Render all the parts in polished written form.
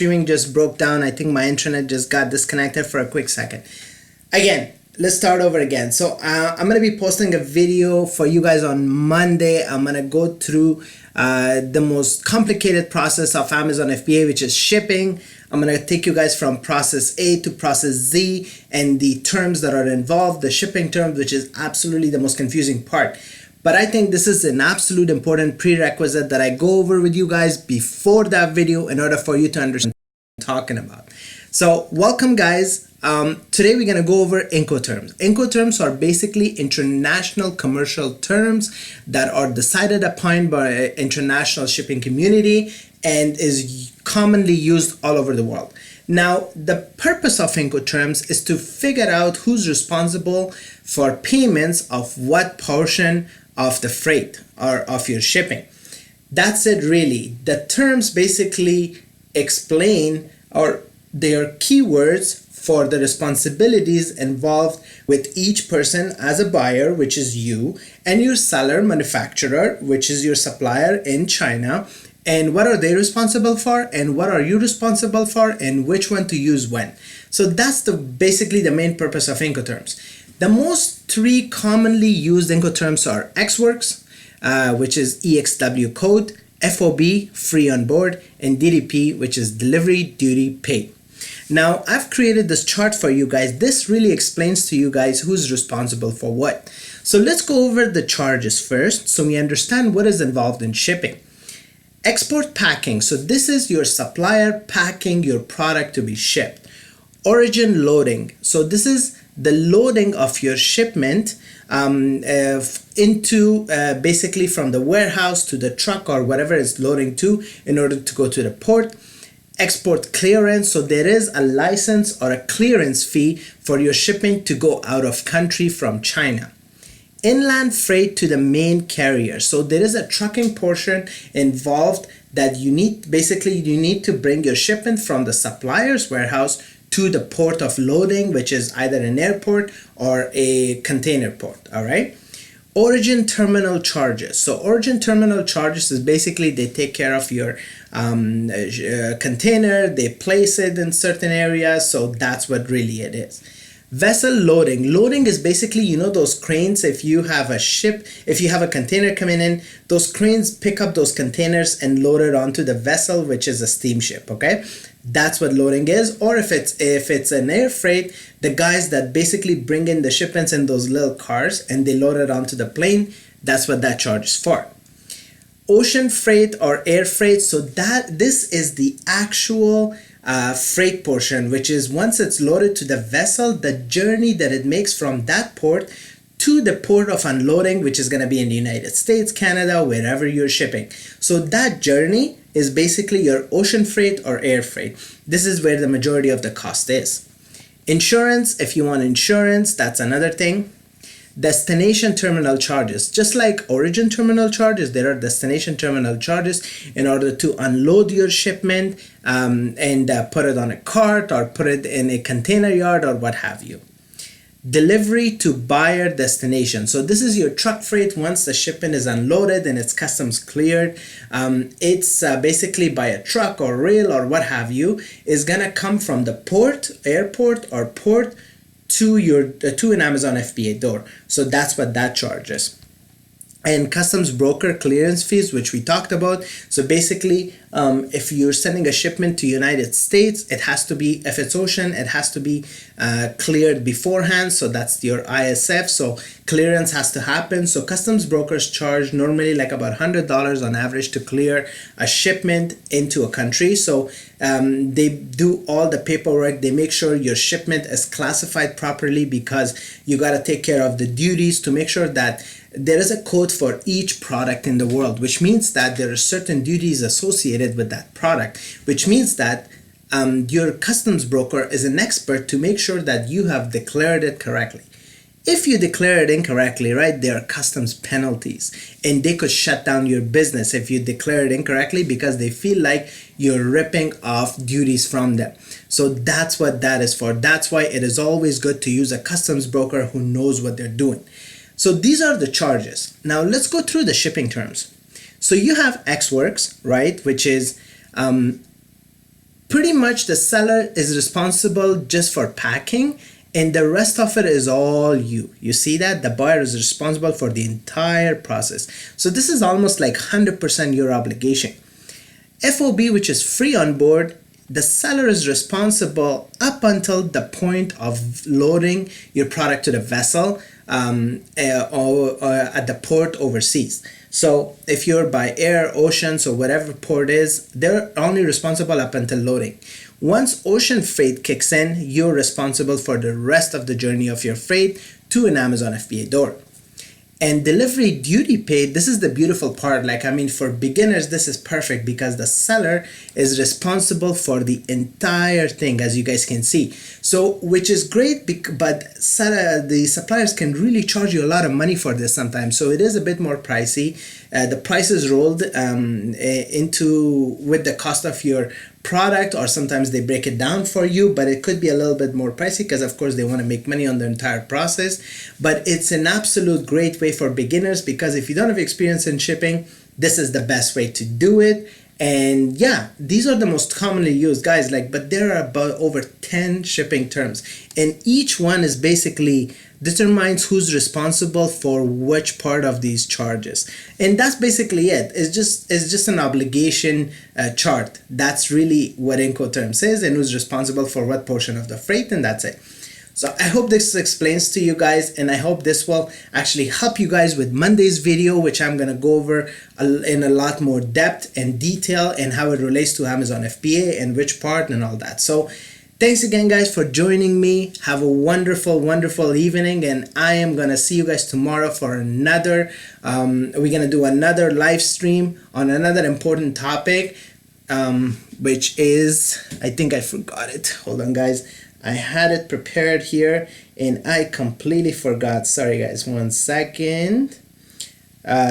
streaming just broke down. I think my internet just got disconnected for a quick second. Again, let's start over again. So I'm going to be posting a video for you guys on Monday. I'm going to go through the most complicated process of Amazon FBA, which is shipping. I'm going to take you guys from process A to process Z and the terms that are involved, the shipping terms, which is absolutely the most confusing part. But I think this is an absolute important prerequisite that I go over with you guys before that video in order for you to understand what I'm talking about. So welcome guys. Today we're going to go over Incoterms. Incoterms are basically international commercial terms that are decided upon by an international shipping community and is commonly used all over the world. Now, the purpose of Incoterms is to figure out who's responsible for payments of what portion of the freight or of your shipping. That's it really. The terms basically explain or they are keywords for the responsibilities involved with each person as a buyer, which is you, and your seller, manufacturer, which is your supplier in China, and what are they responsible for, and what are you responsible for, and which one to use when. So that's basically the main purpose of Incoterms. The most three commonly used Incoterms are EXWorks, which is EXW code, FOB, free on board, and DDP, which is delivery duty paid. Now, I've created this chart for you guys. This really explains to you guys who's responsible for what. So let's go over the charges first so we understand what is involved in shipping. Export packing. So this is your supplier packing your product to be shipped. Origin loading. So this is the loading of your shipment into basically from the warehouse to the truck or whatever it's loading to in order to go to the port. Export clearance. So there is a license or a clearance fee for your shipping to go out of country from China. Inland freight to the main carrier. So there is a trucking portion involved that you need to bring your shipment from the supplier's warehouse to the port of loading, which is either an airport or a container port. All right. Origin terminal charges. So origin terminal charges is basically they take care of your container, they place it in certain areas. So that's what really it is. Vessel loading. Loading is basically, you know, those cranes. If you have a container coming in, those cranes pick up those containers and load it onto the vessel, which is a steamship. Okay, that's what loading is. Or if it's an air freight, the guys that basically bring in the shipments in those little cars and they load it onto the plane, that's what that charge is for. Ocean freight or air freight. So this is the actual freight portion, which is once it's loaded to the vessel, the journey that it makes from that port to the port of unloading, which is going to be in the United States, Canada, wherever you're shipping. So that journey is basically your ocean freight or air freight. This is where the majority of the cost is. Insurance, if you want insurance, that's another thing. Destination terminal charges. Just like origin terminal charges, there are destination terminal charges in order to unload your shipment and put it on a cart or put it in a container yard or what have you. Delivery to buyer destination. So this is your truck freight. Once the shipment is unloaded and it's customs cleared, it's basically by a truck or rail or what have you, is gonna come from the port, airport or port to an Amazon FBA door. So that's what that charges. And customs broker clearance fees, which we talked about. So basically, if you're sending a shipment to United States, it has to be, if it's ocean, it has to be cleared beforehand. So that's your ISF. So clearance has to happen. So customs brokers charge normally like about $100 on average to clear a shipment into a country. So they do all the paperwork. They make sure your shipment is classified properly because you got to take care of the duties to make sure that there is a code for each product in the world, which means that there are certain duties associated with that product, which means that your customs broker is an expert to make sure that you have declared it correctly. If you declare it incorrectly, right, there are customs penalties and they could shut down your business if you declare it incorrectly because they feel like you're ripping off duties from them. So that's what that is for. That's why it is always good to use a customs broker who knows what they're doing. So these are the charges. Now let's go through the shipping terms. So you have EXWorks, right, which is Pretty much the seller is responsible just for packing, and the rest of it is all you. You see that? The buyer is responsible for the entire process. So this is almost like 100% your obligation. FOB, which is free on board, the seller is responsible up until the point of loading your product to the vessel or at the port overseas. So if you're by air, ocean, so whatever port is, they're only responsible up until loading. Once ocean freight kicks in, you're responsible for the rest of the journey of your freight to an Amazon FBA door. And delivery duty paid, this is the beautiful part. Like, I mean, for beginners, this is perfect because the seller is responsible for the entire thing, as you guys can see. So, which is great, but the suppliers can really charge you a lot of money for this sometimes. So it is a bit more pricey. The price is rolled into with the cost of your product, or sometimes they break it down for you, but it could be a little bit more pricey because of course they want to make money on the entire process. But it's an absolute great way for beginners, because if you don't have experience in shipping, this is the best way to do it. And yeah, these are the most commonly used, guys, like, but there are about over 10 shipping terms, and each one is basically determines who's responsible for which part of these charges. And that's basically it. It's just an obligation chart. That's really what Incoterms is, and who's responsible for what portion of the freight, and that's it. So I hope this explains to you guys, and I hope this will actually help you guys with Monday's video, which I'm gonna go over in a lot more depth and detail, and how it relates to Amazon FBA and which part and all that. So thanks again, guys, for joining me. Have a wonderful, wonderful evening, and I am gonna see you guys tomorrow for another, we're gonna do another live stream on another important topic, which is, I think I forgot it. Hold on, guys. I had it prepared here and I completely forgot. Sorry, guys, 1 second.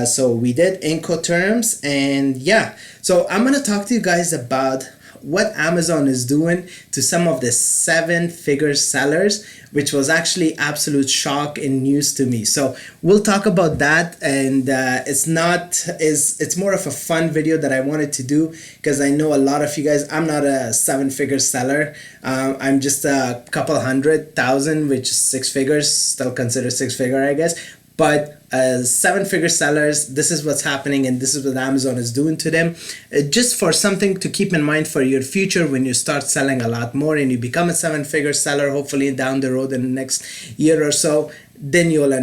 So we did Incoterms, and yeah, so I'm gonna talk to you guys about what Amazon is doing to some of the 7-figure sellers, which was actually absolute shock and news to me. So we'll talk about that, and it's more of a fun video that I wanted to do, because I know a lot of you guys, I'm not a 7-figure seller. I'm just a couple 100,000, which is 6 figures, still considered 6-figure, I guess. But 7-figure sellers, this is what's happening, and this is what Amazon is doing to them. Just for something to keep in mind for your future when you start selling a lot more and you become a 7-figure seller, hopefully down the road in the next year or so, then you'll understand.